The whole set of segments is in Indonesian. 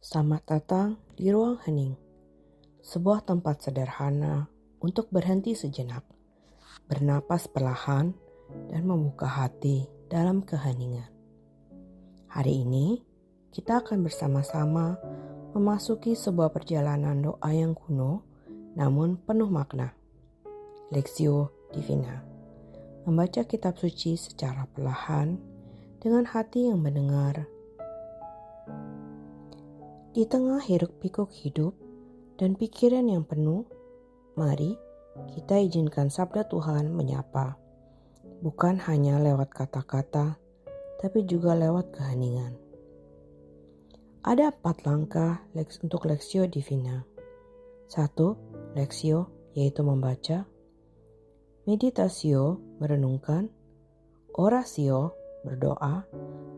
Selamat datang di ruang hening, sebuah tempat sederhana untuk berhenti sejenak, bernapas perlahan, dan membuka hati dalam keheningan. Hari ini, kita akan bersama-sama memasuki sebuah perjalanan doa yang kuno, namun penuh makna. Lectio Divina, membaca kitab suci secara perlahan, dengan hati yang mendengar. Di tengah hiruk-pikuk hidup dan pikiran yang penuh, mari kita izinkan sabda Tuhan menyapa, bukan hanya lewat kata-kata, tapi juga lewat keheningan. Ada 4 langkah untuk Lectio Divina. 1. Lectio, yaitu membaca. Meditatio, merenungkan. Oratio, berdoa.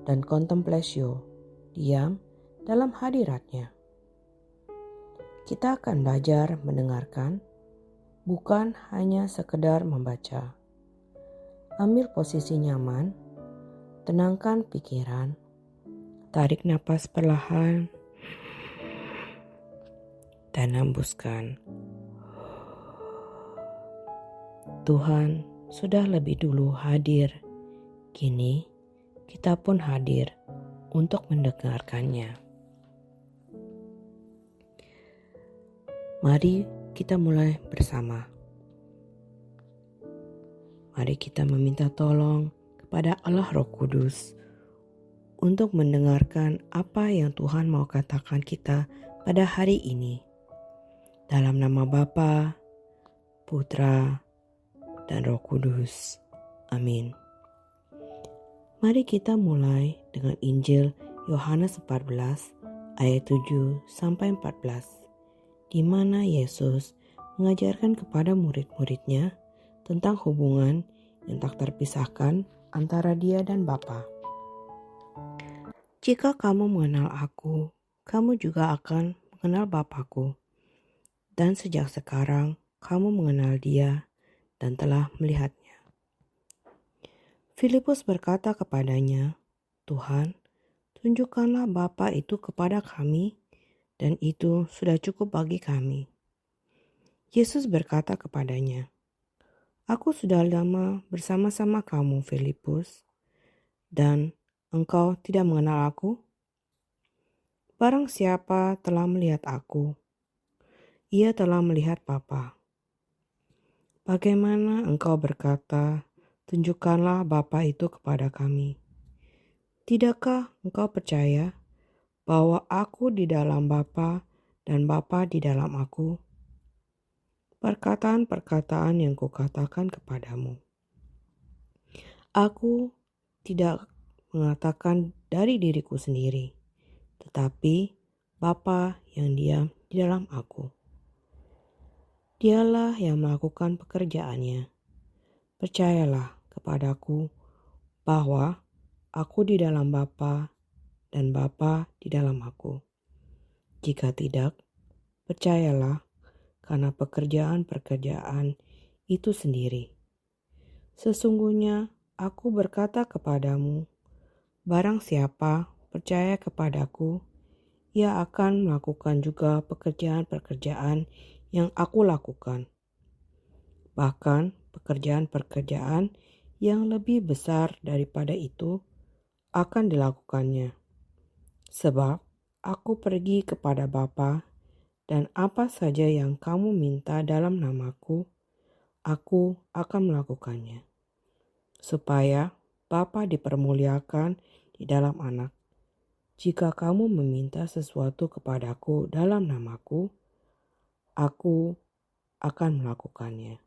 Dan contemplatio, diam dalam hadiratnya. Kita akan belajar mendengarkan, bukan hanya sekedar membaca. Ambil posisi nyaman, tenangkan pikiran, tarik napas perlahan, dan hembuskan. Tuhan sudah lebih dulu hadir, kini kita pun hadir untuk mendengarkannya. Mari kita mulai bersama. Mari kita meminta tolong kepada Allah Roh Kudus untuk mendengarkan apa yang Tuhan mau katakan kita pada hari ini. Dalam nama Bapa, Putra, dan Roh Kudus. Amin. Mari kita mulai dengan Injil Yohanes 14 ayat 7-14. Di mana Yesus mengajarkan kepada murid-muridnya tentang hubungan yang tak terpisahkan antara Dia dan Bapa. Jika kamu mengenal Aku, kamu juga akan mengenal Bapa-Ku. Dan sejak sekarang kamu mengenal Dia dan telah melihatnya. Filipus berkata kepadanya, Tuhan, tunjukkanlah Bapa itu kepada kami, dan itu sudah cukup bagi kami. Yesus berkata kepadanya, Aku sudah lama bersama-sama kamu, Filipus, dan engkau tidak mengenal Aku? Barang siapa telah melihat Aku, ia telah melihat Bapa. Bagaimana engkau berkata, tunjukkanlah Bapa itu kepada kami? Tidakkah engkau percaya bahwa Aku di dalam Bapa dan Bapa di dalam Aku? Perkataan-perkataan yang kukatakan kepadamu, Aku tidak mengatakan dari diriku sendiri, tetapi Bapa yang diam di dalam Aku. Dialah yang melakukan pekerjaannya. Percayalah kepadaku bahwa Aku di dalam Bapa dan Bapa di dalam Aku. Jika tidak, percayalah karena pekerjaan-pekerjaan itu sendiri. Sesungguhnya Aku berkata kepadamu, barang siapa percaya kepadaku, ia akan melakukan juga pekerjaan-pekerjaan yang Aku lakukan. Bahkan pekerjaan-pekerjaan yang lebih besar daripada itu akan dilakukannya. Sebab Aku pergi kepada Bapa, dan apa saja yang kamu minta dalam namaku, Aku akan melakukannya. Supaya Bapa dipermuliakan di dalam Anak. Jika kamu meminta sesuatu kepadaku dalam namaku, Aku akan melakukannya.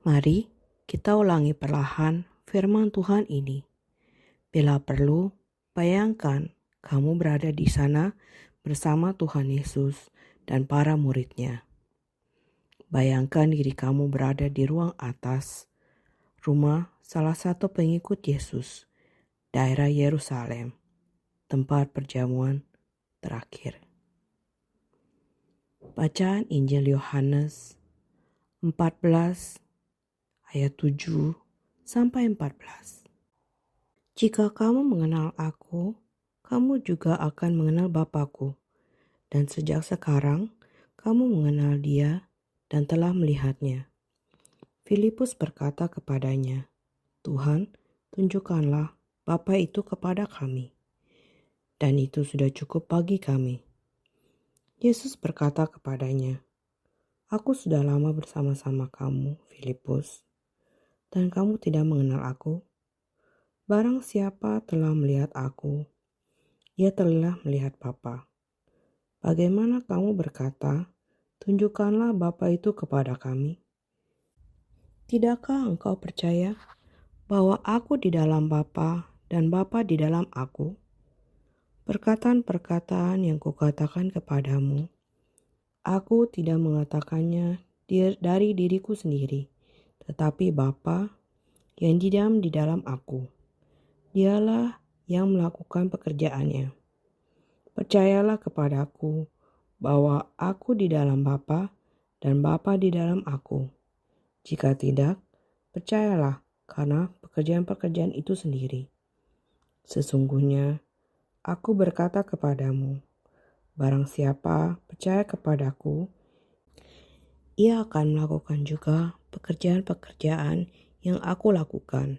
Mari kita ulangi perlahan firman Tuhan ini. Bila perlu, bayangkan kamu berada di sana bersama Tuhan Yesus dan para murid-Nya. Bayangkan diri kamu berada di ruang atas, rumah salah satu pengikut Yesus, daerah Yerusalem, tempat perjamuan terakhir. Bacaan Injil Yohanes 14 ayat 7 sampai 14. Jika kamu mengenal aku, kamu juga akan mengenal Bapa-Ku. Dan sejak sekarang, kamu mengenal Dia dan telah melihatnya. Filipus berkata kepadanya, Tuhan, tunjukkanlah Bapa itu kepada kami. Dan itu sudah cukup bagi kami. Yesus berkata kepadanya, Aku sudah lama bersama-sama kamu, Filipus, dan kamu tidak mengenal aku. Barang siapa telah melihat aku, ia telah melihat Bapa. Bagaimana kamu berkata, tunjukkanlah Bapa itu kepada kami? Tidakkah engkau percaya bahwa aku di dalam Bapa dan Bapa di dalam aku? Perkataan-perkataan yang kukatakan kepadamu, aku tidak mengatakannya dari diriku sendiri, tetapi Bapa yang diam di dalam aku. Dialah yang melakukan pekerjaannya. Percayalah kepadaku bahwa aku di dalam Bapa dan Bapa di dalam aku. Jika tidak, percayalah karena pekerjaan-pekerjaan itu sendiri. Sesungguhnya, aku berkata kepadamu, barang siapa percaya kepadaku, ia akan melakukan juga pekerjaan-pekerjaan yang aku lakukan.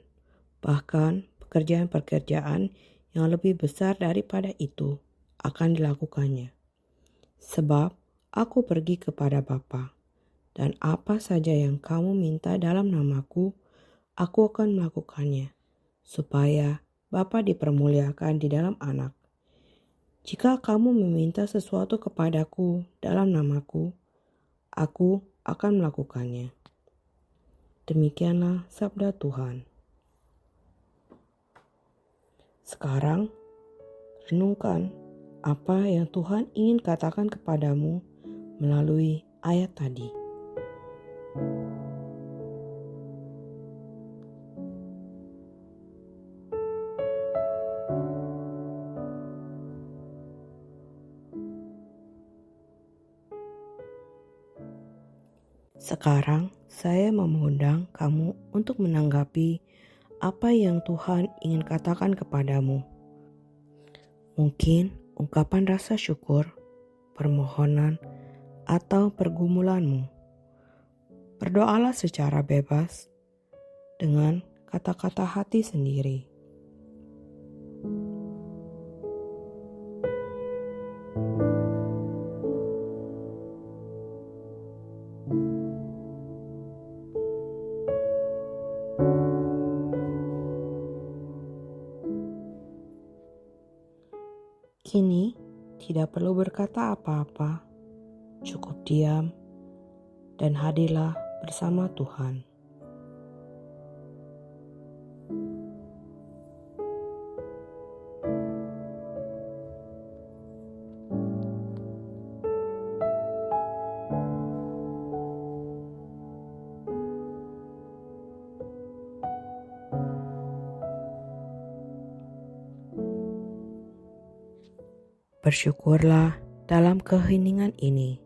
Bahkan pekerjaan-pekerjaan yang lebih besar daripada itu akan dilakukannya. Sebab aku pergi kepada Bapa, dan apa saja yang kamu minta dalam namaku, aku akan melakukannya, supaya Bapa dipermuliakan di dalam Anak. Jika kamu meminta sesuatu kepadaku dalam namaku, aku akan melakukannya. Demikianlah sabda Tuhan. Sekarang, renungkan apa yang Tuhan ingin katakan kepadamu melalui ayat tadi. Sekarang, saya mau mengundang kamu untuk menanggapi apa yang Tuhan ingin katakan kepadamu. Mungkin ungkapan rasa syukur, permohonan, atau pergumulanmu. Berdoalah secara bebas dengan kata-kata hati sendiri. Kini, tidak perlu berkata apa-apa, cukup diam dan hadirlah bersama Tuhan. Bersyukurlah dalam keheningan ini.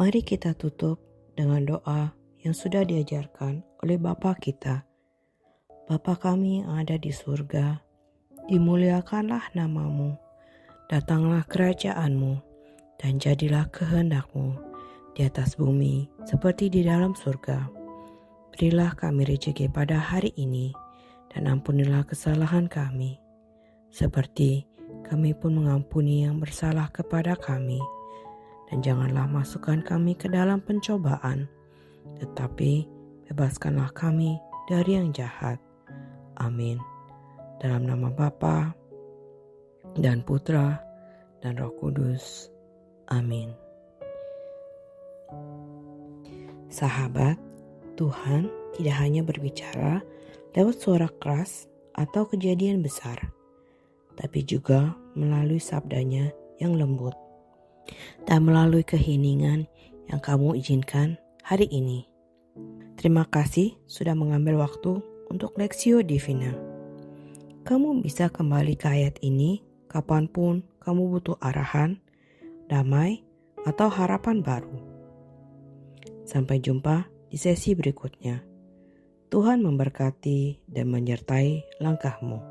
Mari kita tutup dengan doa yang sudah diajarkan oleh Bapa kita. Bapa kami yang ada di surga, dimuliakanlah namamu, datanglah kerajaanmu, dan jadilah kehendakmu di atas bumi seperti di dalam surga. Berilah kami rezeki pada hari ini, dan ampunilah kesalahan kami, seperti kami pun mengampuni yang bersalah kepada kami. Dan janganlah masukkan kami ke dalam pencobaan, tetapi bebaskanlah kami dari yang jahat. Amin. Dalam nama Bapa dan Putra dan Roh Kudus. Amin. Sahabat, Tuhan tidak hanya berbicara lewat suara keras atau kejadian besar, tapi juga melalui sabdanya yang lembut dan melalui keheningan yang kamu izinkan hari ini. Terima kasih sudah mengambil waktu untuk Lectio Divina. Kamu bisa kembali ke ayat ini kapanpun kamu butuh arahan, damai, atau harapan baru. Sampai jumpa di sesi berikutnya. Tuhan memberkati dan menyertai langkahmu.